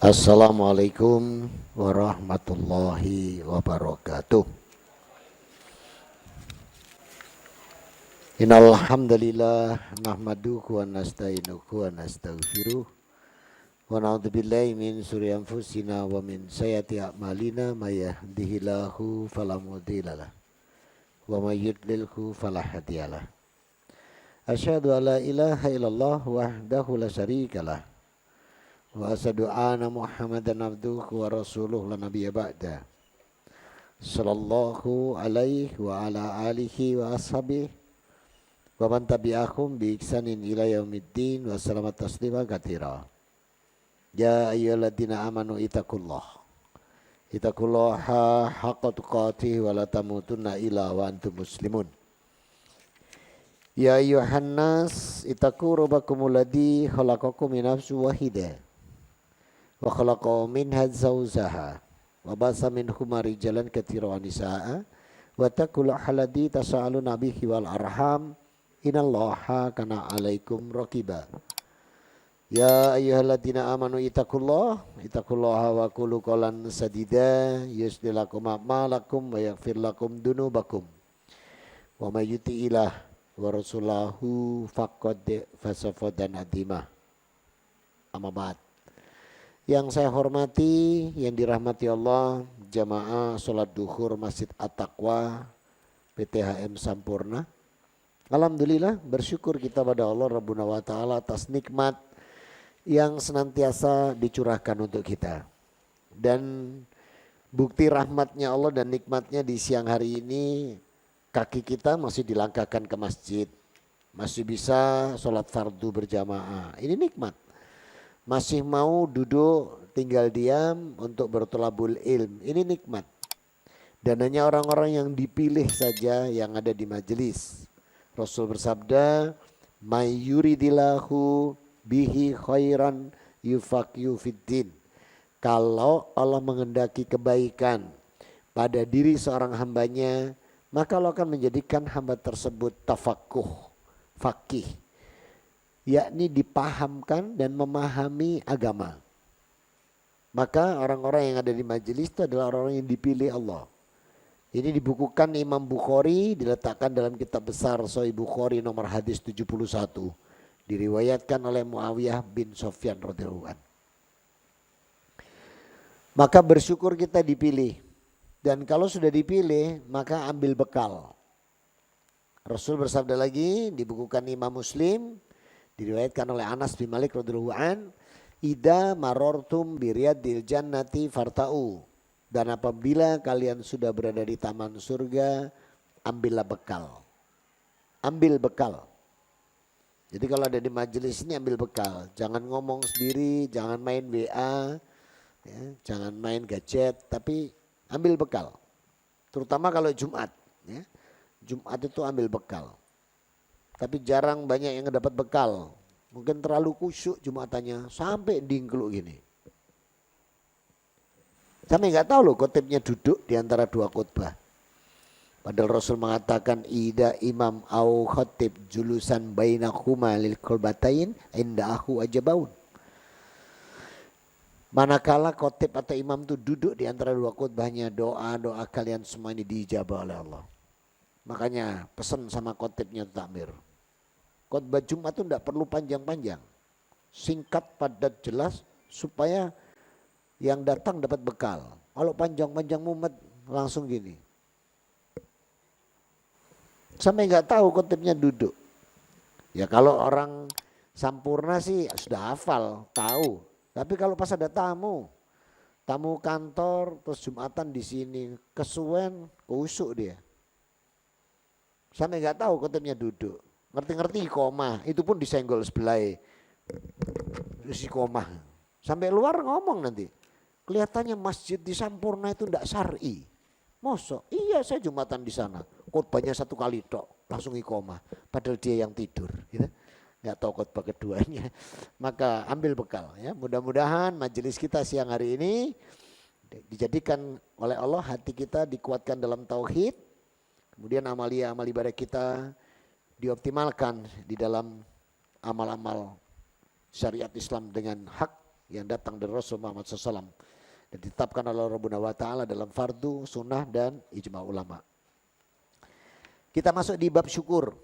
Assalamualaikum warahmatullahi wabarakatuh. Innal hamdalillah nahmaduhu wa nasta'inuhu wa nastaghfiruh wa na'udzubillahi min syururi anfusina wa min sayyiati a'malina may yahdihillahu fala mudhillalah wa may yudlilhu fala hadiyalah. Asyhadu an la ilaha illallah wahdahu la syarikalah wa asyhadu anna Muhammadan abduhu wa rasuluhu la nabiyya ba'da. Sallallahu alaihi wa ala alihi wa ashabihi wa man tabi'ahum bi ihsanin ila yaumiddin wa salamat taslima katsira. Ya ayyuhalladzina amanu ittaqullaha haqqa tuqatih wa la tamutunna illa wa antum muslimun. Ya ayyuhan nas ittaqu rabbakumul ladzi khalaqakum min nafsin wahidah wa khalaqa minha zawjaha wa basa minhuma rijalan katsiran wa nisaa wa taqullaha alladzi tasaaluna bihi wal arham innallaha kana 'alaikum raqiba. Ya ayyuhalladzina amanu ittaqullaha wa qulu qawlan sadida yuslih lakum a'malakum wa yaghfir lakum dunubakum wa may yuti'illah wa rasulahu faqad fasafadan adimah. Amma ba'd. Yang saya hormati, yang dirahmati Allah, jamaah sholat duhur Masjid At-Taqwa PTHM Sampurna. Alhamdulillah, bersyukur kita pada Allah Rabbuna wa ta'ala atas nikmat yang senantiasa dicurahkan untuk kita. Dan bukti rahmatnya Allah dan nikmatnya di siang hari ini, kaki kita masih dilangkahkan ke masjid, masih bisa sholat fardu berjamaah. Ini nikmat. Masih mau duduk tinggal diam untuk bertolabul ilm. Ini nikmat. Dan hanya orang-orang yang dipilih saja yang ada di majelis. Rasul bersabda, "May yuridillahu bihi khairan yufaqihu fiddin." Kalau Allah mengendaki kebaikan pada diri seorang hambanya, maka Allah akan menjadikan hamba tersebut tafakuh, fakih, yakni dipahamkan dan memahami agama. Maka orang-orang yang ada di majelis itu adalah orang-orang yang dipilih Allah. Ini dibukukan Imam Bukhari, diletakkan dalam kitab besar Sahih Bukhari nomor hadis 71. Diriwayatkan oleh Muawiyah bin Sufyan radhiyallahu anhu. Maka bersyukur kita dipilih. Dan kalau sudah dipilih, maka ambil bekal. Rasul bersabda lagi, dibukukan Imam Muslim, diriwayatkan oleh Anas bin Malik radhiyallahu an, "Idza marortum biriyadil jannati farta'u." Dan apabila kalian sudah berada di taman surga, ambillah bekal. Ambil bekal. Jadi kalau ada di majelis ini ambil bekal. Jangan ngomong sendiri, jangan main WA, ya, jangan main gadget, tapi ambil bekal. Terutama kalau Jumat, ya. Jumat itu ambil bekal. Tapi jarang banyak yang dapat bekal. Mungkin terlalu khusyuk Jumatannya sampai dingkluk gini. Sampai nggak tahu loh khotibnya duduk di antara dua khutbah. Padahal Rasul mengatakan ida imam au khotib julusan bainahuma lil qalbatain inda aku ajabaun. Manakala khotib atau imam itu duduk di antara dua khutbahnya, doa-doa kalian semua ini diijabah oleh Allah. Makanya pesan sama khotibnya takmir. Khutbah Jumat itu tidak perlu panjang-panjang. Singkat, padat, jelas supaya yang datang dapat bekal. Kalau panjang-panjang mumet langsung gini. Sampai nggak tahu khotibnya duduk. Ya kalau orang Sampurna sih sudah hafal, tahu. Tapi kalau pas ada tamu kantor terus Jumatan di sini, kesuwen, kusuk dia. Sampai nggak tahu khotibnya duduk. Ngerti-ngerti koma, itu pun disenggol sebelah. Si koma. Sampai luar ngomong nanti. Kelihatannya masjid di Sampurna itu tidak syar'i. Mosok? Iya, saya Jumatan di sana. Khotbahnya 1 kali tok, langsung iqomah. Padahal dia yang tidur, gitu. Nggak tahu khotbah keduanya. Maka ambil bekal ya. Mudah-mudahan majelis kita siang hari ini dijadikan oleh Allah hati kita dikuatkan dalam tauhid. Kemudian amal ibadah kita dioptimalkan di dalam amal-amal syariat Islam dengan hak yang datang dari Rasul Muhammad SAW dan ditetapkan oleh Rabbuna wa ta'ala dalam fardu, sunnah dan ijma ulama. Kita masuk di bab syukur.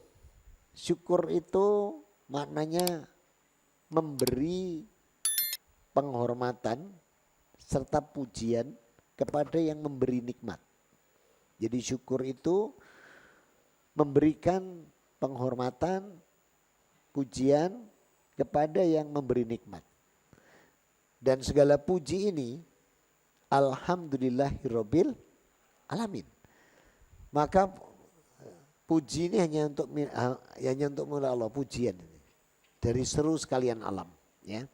Syukur itu maknanya memberi penghormatan serta pujian kepada yang memberi nikmat. Jadi syukur itu memberikan penghormatan, pujian kepada yang memberi nikmat. Dan segala puji ini alhamdulillahirabbil alamin. Maka puji ini hanya untuk Allah, pujian dari seluruh sekalian alam, ya.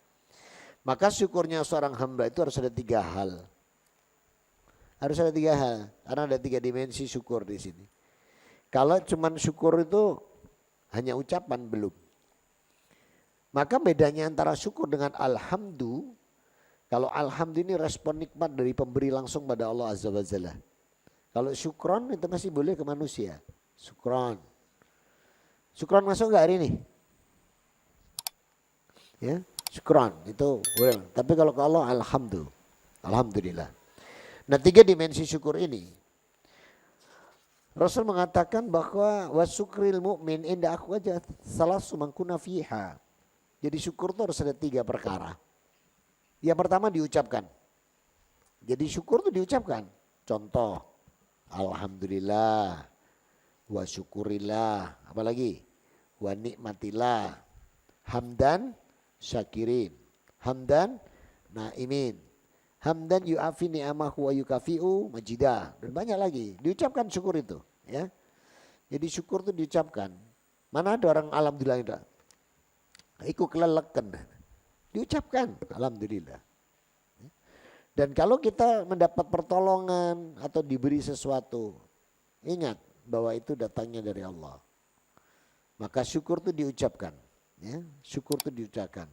Maka syukurnya seorang hamba itu harus ada 3 hal. Harus ada 3 hal, karena ada 3 dimensi syukur di sini. Kalau cuman syukur itu hanya ucapan belum. Maka bedanya antara syukur dengan alhamdu, kalau alhamdu ini respon nikmat dari pemberi langsung pada Allah Azza wa Jalla. Kalau syukron itu masih boleh ke manusia. Syukron. Syukron masuk enggak hari ini? Ya, syukron itu boleh. Tapi kalau ke Allah alhamdu. Alhamdulillah. Nah 3 dimensi syukur ini Rasul mengatakan bahwa wasukril mu'min inda akhwaja salasu man kuna fiha. Jadi syukur itu harus ada 3 perkara. Yang pertama diucapkan. Jadi syukur itu diucapkan. Contoh, alhamdulillah, wa syukurillah, apalagi wa nikmatillah, hamdan syakirin, hamdan naimin, hamdan yu'afi ni'amahu wa yukafi'u majidah, dan banyak lagi. Diucapkan syukur itu, ya. Jadi syukur itu diucapkan. Mana ada orang alhamdulillah itu? Iku kelelekan. Diucapkan alhamdulillah. Dan kalau kita mendapat pertolongan atau diberi sesuatu, ingat bahwa itu datangnya dari Allah. Maka syukur itu diucapkan, ya. Syukur itu diucapkan.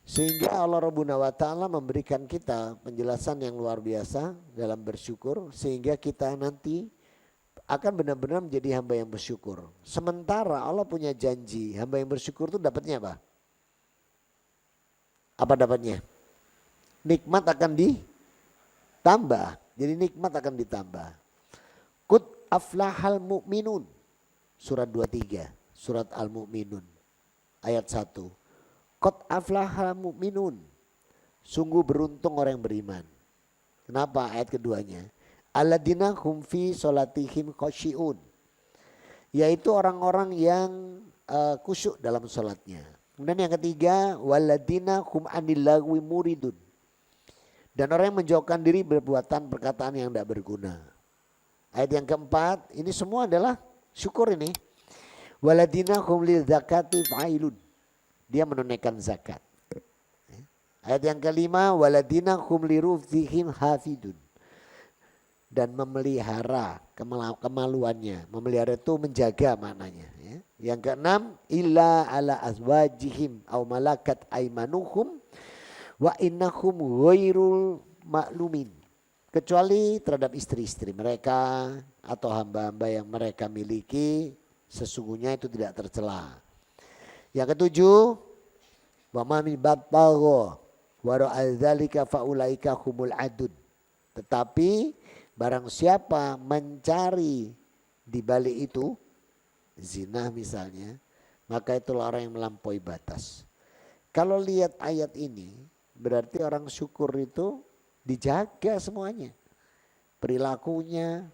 Sehingga Allah Rabbuna wa ta'ala memberikan kita penjelasan yang luar biasa dalam bersyukur, sehingga kita nanti akan benar-benar menjadi hamba yang bersyukur. Sementara Allah punya janji, hamba yang bersyukur itu dapatnya apa? Apa dapatnya? Nikmat akan ditambah. Jadi nikmat akan ditambah. Qad aflahal mu'minun. Surat 23, surat Al-Mu'minun. Ayat 1. Qad aflahal mu'minun. Sungguh beruntung orang yang beriman. Kenapa ayat keduanya? Alladzina hum fi sholatihim khasyi'un. Yaitu orang-orang yang khusyuk dalam sholatnya. Kemudian yang ketiga, walladzina hum anil lagwi muridun. Dan orang yang menjauhkan diri perbuatan perkataan yang tidak berguna. Ayat yang keempat, ini semua adalah syukur ini. Walladzina hum lil zakati fa'ilun. Dia menunaikan zakat. Ayat yang kelima, walladzina hum lirufzihim hafidun. Dan memelihara kemaluannya. Memelihara itu menjaga maknanya. Ya. Yang keenam, illa ala azwajihim aw malakat aimanuhum wa innahum ghairul maklumin. Kecuali terhadap istri-istri mereka atau hamba-hamba yang mereka miliki, sesungguhnya itu tidak tercela. Yang ketujuh, wa ma min babtagha wa ra'adzalika faulaika humul adud. Tetapi barang siapa mencari di balik itu, zina misalnya, maka itulah orang yang melampaui batas. Kalau lihat ayat ini, berarti orang syukur itu dijaga semuanya. Perilakunya,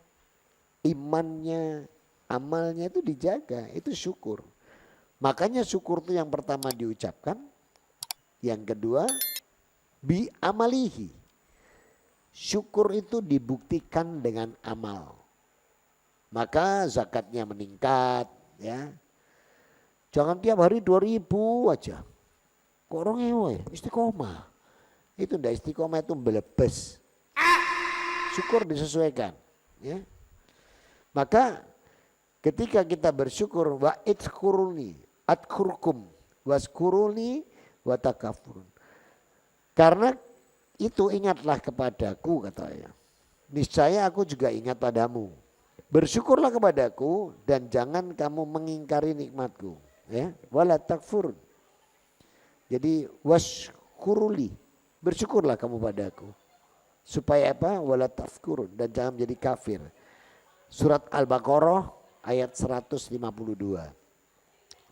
imannya, amalnya itu dijaga, itu syukur. Makanya syukur itu yang pertama diucapkan, yang kedua bi amalihi. Syukur itu dibuktikan dengan amal. Maka zakatnya meningkat, ya. Jangan tiap hari 2.000 aja. Kok orang istiqomah. Itu ndak istiqomah itu belebes. syukur disesuaikan. Ya. Maka ketika kita bersyukur, wa idkuruni adkurkum waskuruni wa takafurun. Karena itu ingatlah kepadaku katanya. Niscaya aku juga ingat padamu. Bersyukurlah kepadaku dan jangan kamu mengingkari nikmatku. Ya, wala takfurun. Jadi waskuruli, bersyukurlah kamu padaku. Supaya apa? Wala takfurun, dan jangan menjadi kafir. Surat Al-Baqarah ayat 152.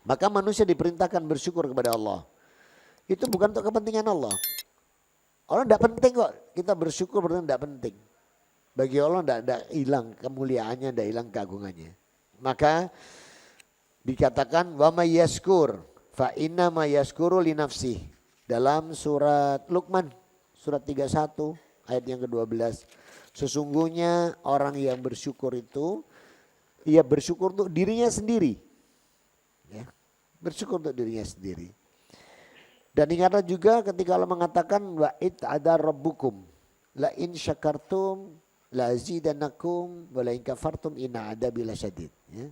Maka manusia diperintahkan bersyukur kepada Allah. Itu bukan untuk kepentingan Allah. Allah tidak penting kok kita bersyukur, berarti tidak penting. Bagi Allah tidak hilang kemuliaannya, tidak hilang keagungannya. Maka dikatakan wa may yaskur fa inna ma yaskuru li nafsih. Dalam surat Luqman surat 31 ayat yang ke-12. Sesungguhnya orang yang bersyukur itu ia bersyukur untuk dirinya sendiri. Ya, bersyukur untuk dirinya sendiri. Dan ingatlah juga ketika Allah mengatakan wa id ada rabbukum la in syakartum la azidannakum wa la in kafartum inna adabi lasyadid. Ya.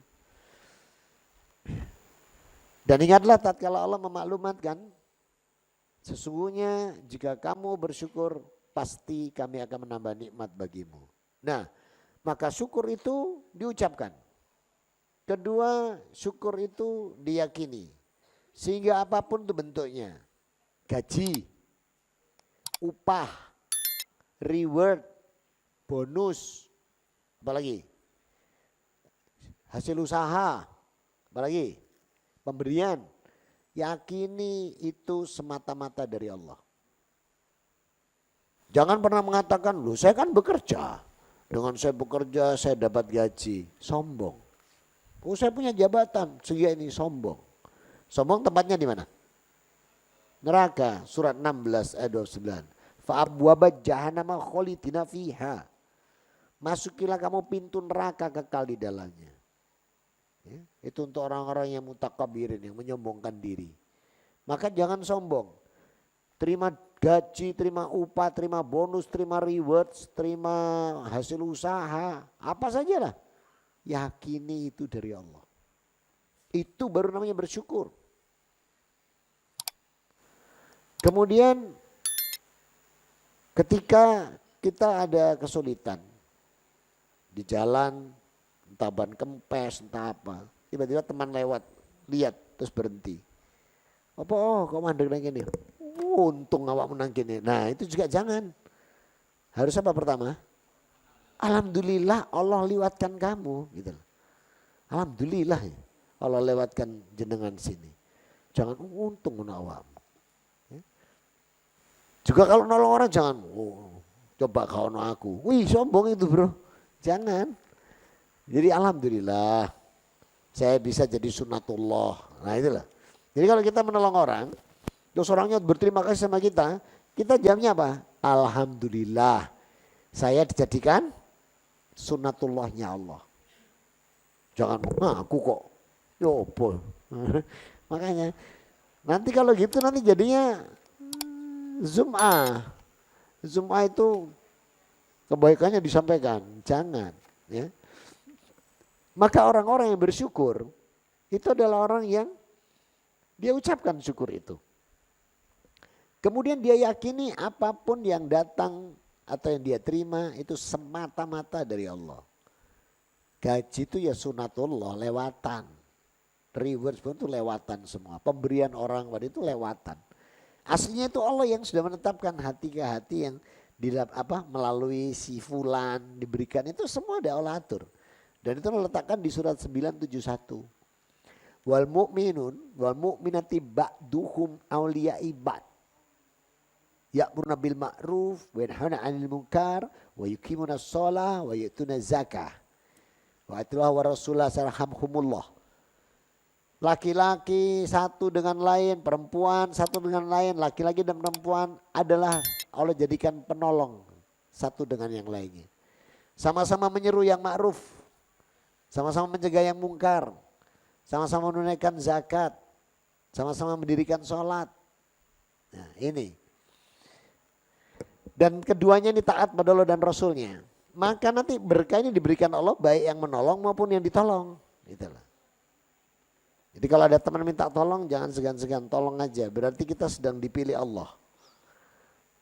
Dan ingatlah tatkala Allah memaklumatkan sesungguhnya jika kamu bersyukur pasti kami akan menambah nikmat bagimu. Nah, maka syukur itu diucapkan. Kedua, syukur itu diyakini. Sehingga apapun itu bentuknya. Gaji, upah, reward, bonus, apalagi hasil usaha, apalagi pemberian. Yakini itu semata-mata dari Allah. Jangan pernah mengatakan, loh saya kan bekerja. Dengan saya bekerja saya dapat gaji. Sombong. Oh saya punya jabatan, segini sombong. Sombong tempatnya di mana? Neraka, surat 16 ayat 29. Fa'abwabat jahannama khalidina fiha. Masukilah kamu pintu neraka kekal di dalamnya. Ya, itu untuk orang-orang yang mutakabirin, yang menyombongkan diri. Maka jangan sombong. Terima gaji, terima upah, terima bonus, terima rewards, terima hasil usaha, apa saja lah. Yakini itu dari Allah. Itu baru namanya bersyukur. Kemudian ketika kita ada kesulitan di jalan, entah ban kempes, entah apa, tiba-tiba teman lewat, lihat terus berhenti. Apa kok mandek nang kene? Untung awak menang kene. Nah, itu juga jangan. Harus apa pertama? Alhamdulillah Allah lewatkan kamu gitu. Alhamdulillah Allah lewatkan jenengan sini. Jangan untung awak. Juga kalau nolong orang jangan, coba kau nolong aku. Wih sombong itu bro, jangan. Jadi alhamdulillah saya bisa jadi sunatullah. Nah itulah. Jadi kalau kita menolong orang, terus orangnya berterima kasih sama kita jawabnya apa? Alhamdulillah saya dijadikan sunatullahnya Allah. Jangan, aku kok, yopo. Makanya nanti kalau gitu nanti jadinya Zum'ah itu kebaikannya disampaikan, jangan. Ya. Maka orang-orang yang bersyukur itu adalah orang yang dia ucapkan syukur itu. Kemudian dia yakini apapun yang datang atau yang dia terima itu semata-mata dari Allah. Gaji itu ya sunatullah, lewatan. Rewards pun itu lewatan semua. Pemberian orang pada itu lewatan. Aslinya itu Allah yang sudah menetapkan hati ke hati yang melalui si fulan diberikan itu semua ada Allah atur. Dan itu diletakkan di surat 971. Wal mu'minun wal mu'minati ba'duhum awliya'i ba'd. Ya'muruna bil ma'ruf wa yanhauna 'anil munkar wa yuqimuna shalah wa yu'tuna zakah. Wa atillaha wa rasulahu sarhamhumullah. Laki-laki satu dengan lain, perempuan satu dengan lain, laki-laki dan perempuan adalah Allah jadikan penolong satu dengan yang lainnya. Sama-sama menyeru yang ma'ruf, sama-sama mencegah yang mungkar, sama-sama menunaikan zakat, sama-sama mendirikan sholat. Nah ini. Dan keduanya ini taat pada Allah dan Rasulnya. maka nanti berkah ini diberikan Allah baik yang menolong maupun yang ditolong. Itulah. Jadi kalau ada teman minta tolong jangan segan-segan, tolong aja. Berarti kita sedang dipilih Allah.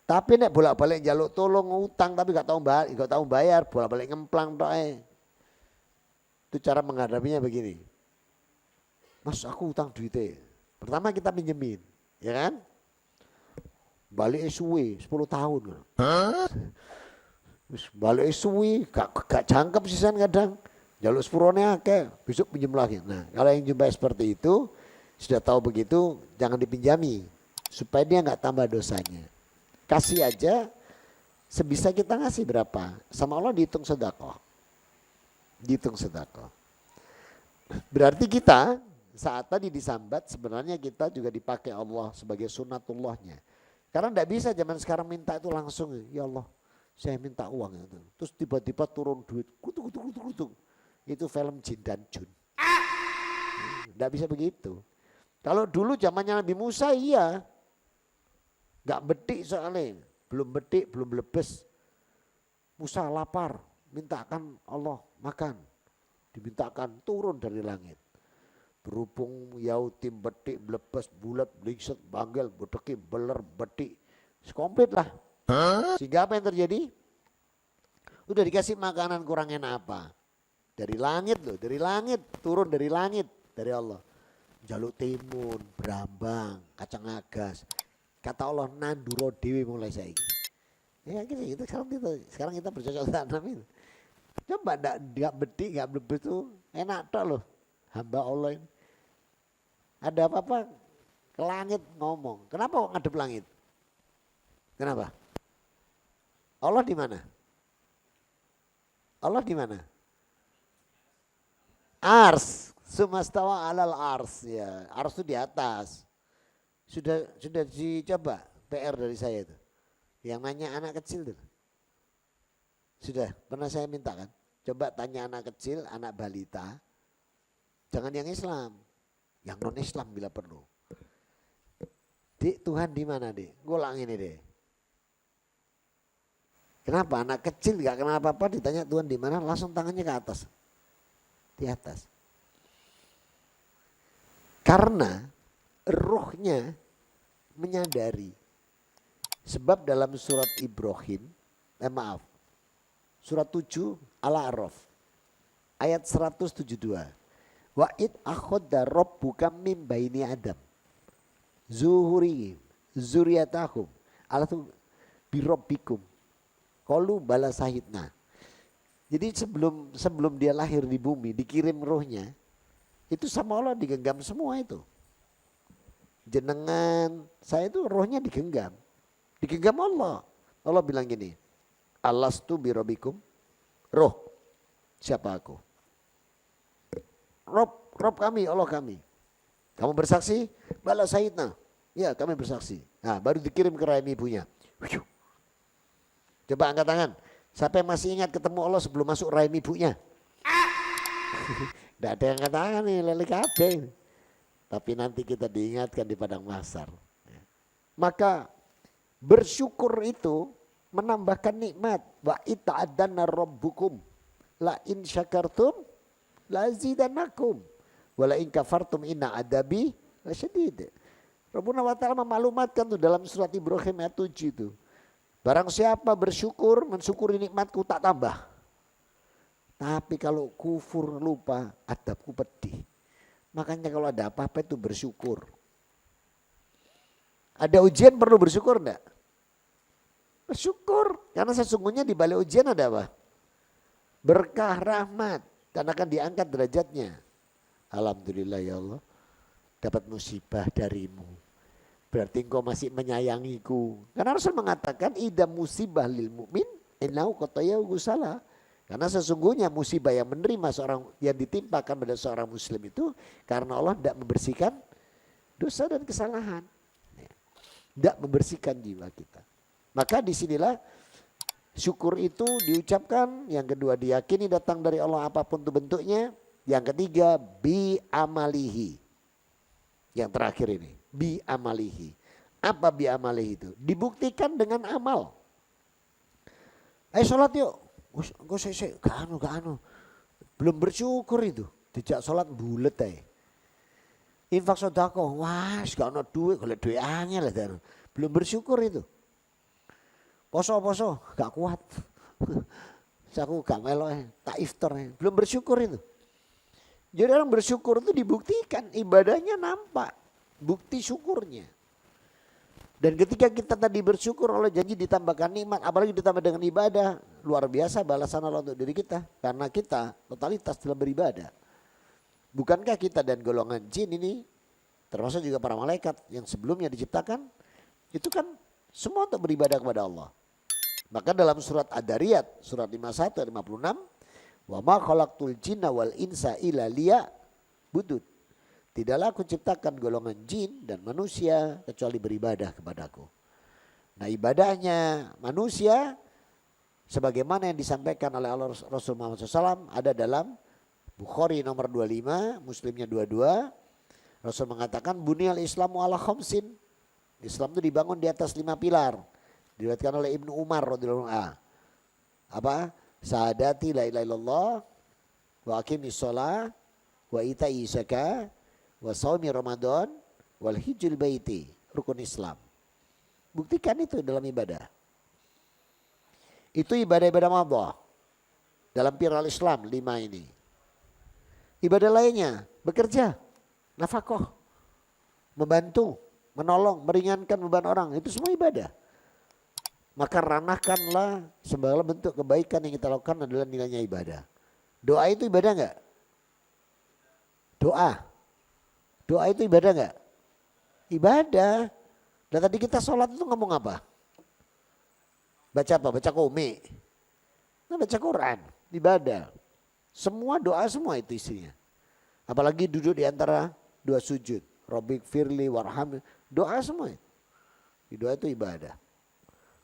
Tapi nek bolak-balik jaluk tolong utang tapi gak tahu bayar, bolak-balik ngemplang doae. Itu cara menghadapinya begini. Mas aku utang duitnya. Pertama kita pinjemin, ya kan? Balik suwe 10 tahun. Balik suwe gak jangkep sisan kadang. Jaluk sepurone akeh, besok pinjam lagi. Nah, kalau yang jumpa seperti itu sudah tahu begitu, jangan dipinjami supaya dia nggak tambah dosanya. Kasih aja sebisa kita ngasih berapa. Sama Allah dihitung sedekah. Dihitung sedekah. Berarti kita saat tadi disambat sebenarnya kita juga dipakai Allah sebagai sunatullahnya. Karena tidak bisa zaman sekarang minta itu langsung. Ya Allah saya minta uang. Gitu. Terus tiba-tiba turun duit. Kutuk. Itu film Jin dan Jun. Tidak bisa begitu. Kalau dulu zamannya Nabi Musa iya. Gak betik soalnya, belum betik, belum lebes. Musa lapar, mintakan Allah makan. Dimintakan turun dari langit. Berhubung yautim betik, belebes, bulat, blingset, banggel, bedeki, beler, betik. Komplit lah. Sehingga apa yang terjadi? Udah dikasih makanan kurang enak apa? Dari langit loh, dari langit. Turun dari langit, dari Allah. Jaluk timun, berambang, kacang agas. Kata Allah nanduro dewi mulai saiki. Ya gitu sekarang kita bercocok tanam itu. Coba enggak bedik, enggak blebet itu enak tok loh. Hamba Allah ini. Ada apa-apa ke langit ngomong. Kenapa kok ngadep langit? Kenapa? Allah di mana? Allah di mana? Ars, sumastawa alal ars ya. Ars itu di atas. Sudah dicoba PR dari saya itu. Yang nanya anak kecil tuh. Sudah pernah saya minta kan. Coba tanya anak kecil, anak balita. Jangan yang Islam. Yang non Islam bila perlu. Dik Tuhan di mana dik? Ngulang ini deh. Kenapa anak kecil gak kenal apa-apa ditanya Tuhan di mana langsung tangannya ke atas. Di atas. Karena ruhnya menyadari. Sebab dalam surat Ibrahim, surat 7 Al-A'raf ayat 172. Wa id akhadha rabbuka min baini Adam zuhurihim zuriyatahum alatu birabbikum qalu bala sahidna. Jadi sebelum dia lahir di bumi dikirim ruhnya itu sama Allah digenggam semua itu. Jenengan saya itu rohnya digenggam Allah. Allah bilang gini, alastu birabbikum, roh siapa aku? Rob kami, Allah kami. Kamu bersaksi? Bala sayyidna. Ya kami bersaksi. Nah baru dikirim ke rahim ibunya. Coba angkat tangan. Siapa yang masih ingat ketemu Allah sebelum masuk rahim ibunya? Tidak ada yang angkat tangan nih, lele kabeh. Tapi nanti kita diingatkan di padang mahsyar. Maka bersyukur itu menambahkan nikmat. Wa ita'adana rabbukum la in syakartum la azidannakum wa la in kafartum inna adabi lasyadid. Rabbuna wa ta'ala memaklumatkan tuh dalam surat Ibrahim ayat 7 itu. Barang siapa bersyukur, mensyukuri nikmatku tak tambah. Tapi kalau kufur lupa, adabku pedih. Makanya kalau ada apa-apa itu bersyukur. Ada ujian perlu bersyukur enggak? Bersyukur. Karena sesungguhnya di balik ujian ada apa? Berkah, rahmat. Dan akan diangkat derajatnya. Alhamdulillah ya Allah. Dapat musibah darimu. Berarti engkau masih menyayangiku. Karena Rasul mengatakan idza musibah lil mu'min innahu qatayahu salah. Karena sesungguhnya musibah yang menerima seorang yang ditimpakan pada seorang muslim itu karena Allah tidak membersihkan dosa dan kesalahan. Tidak membersihkan jiwa kita. Maka disinilah syukur itu diucapkan. Yang kedua diyakini datang dari Allah apapun itu bentuknya. Yang ketiga bi amalihi. Yang terakhir ini bi amalihi. Apa bi amalihi itu? Dibuktikan dengan amal. Ayo sholat yuk. Engko sik gak anu. Belum bersyukur itu. Dijak salat bulet ae. Infak sedekah, wah gak ono duit, golek duit angel lah. Belum bersyukur itu. Poso gak kuat. Aku gak melok tak iftar. Belum bersyukur itu. Jadi orang bersyukur itu dibuktikan, ibadahnya nampak, bukti syukurnya. Dan ketika kita tadi bersyukur oleh janji ditambahkan nikmat, apalagi ditambah dengan ibadah, luar biasa balasan Allah untuk diri kita. Karena kita totalitas dalam beribadah. Bukankah kita dan golongan jin ini, termasuk juga para malaikat yang sebelumnya diciptakan, itu kan semua untuk beribadah kepada Allah. Maka dalam surat Ad-Dariyat, surat 51 dan 56, wa ma khalaqtul jinna wal insa illa liya'budun. Tidaklah aku ciptakan golongan jin dan manusia kecuali beribadah kepadaku. Nah ibadahnya manusia sebagaimana yang disampaikan oleh Allah Rasul Muhammad SAW ada dalam Bukhari nomor 25, Muslimnya 22. Rasul mengatakan bunyal Islamu ala khamsin. Islam itu dibangun di atas 5 pilar. Diriwayatkan oleh Ibnu Umar radhiyallahu anhu. Apa? Sahadati la ilaha illallah wa aqimis shalah wa ita'i zakah wa shaumi ramadan wal hijjul baiti, rukun Islam. Buktikan itu dalam ibadah. Itu ibadah-ibadah Allah dalam pilar Islam 5 ini. Ibadah lainnya bekerja, nafkah, membantu, menolong, meringankan beban orang, itu semua ibadah. Maka ranahkanlah segala bentuk kebaikan yang kita lakukan adalah nilainya ibadah. Doa itu ibadah enggak? Doa itu ibadah enggak? Ibadah. Dan tadi kita sholat itu ngomong apa? Baca apa? Baca komik. Nah, baca Quran, ibadah. Semua doa semua itu isinya. Apalagi duduk di antara dua sujud. Rabbik firli warham. Doa semua itu. Doa itu ibadah.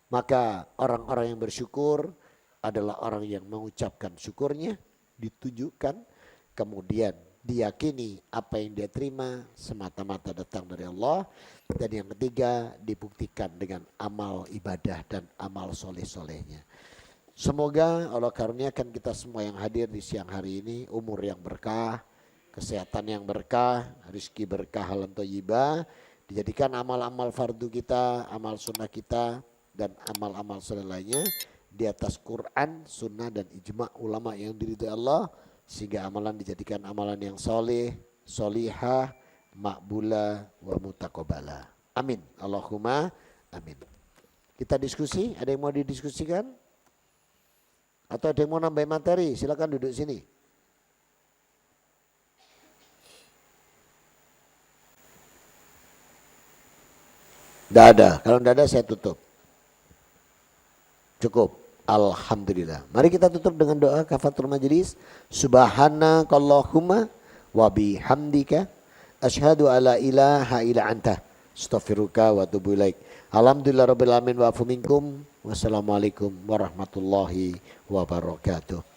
Maka orang-orang yang bersyukur adalah orang yang mengucapkan syukurnya, ditunjukkan, kemudian diyakini apa yang dia terima semata-mata datang dari Allah. Dan yang ketiga dibuktikan dengan amal ibadah dan amal soleh-solehnya. Semoga Allah karuniakan kita semua yang hadir di siang hari ini umur yang berkah, kesehatan yang berkah, rezeki berkah, halan thayyibah, dijadikan amal-amal fardu kita, amal sunnah kita, dan amal-amal soleh lainnya di atas Quran, sunnah dan ijma' ulama yang diridhai Allah, sehingga amalan dijadikan amalan yang soleh, solihah, makbula wa mutaqabbala. Amin. Allahumma amin. Kita diskusi, ada yang mau didiskusikan? Atau ada yang mau nambah materi? Silakan duduk sini. Tidak ada. Kalau tidak ada saya tutup. Cukup. Alhamdulillah. Mari kita tutup dengan doa kafatul majlis. Subhanakallahumma wa bihamdika asyhadu alla ilaha illa anta astaghfiruka wa atubu ilaik. Alhamdulillah rabbil alamin wa afu minkum. Wassalamualaikum warahmatullahi wabarakatuh.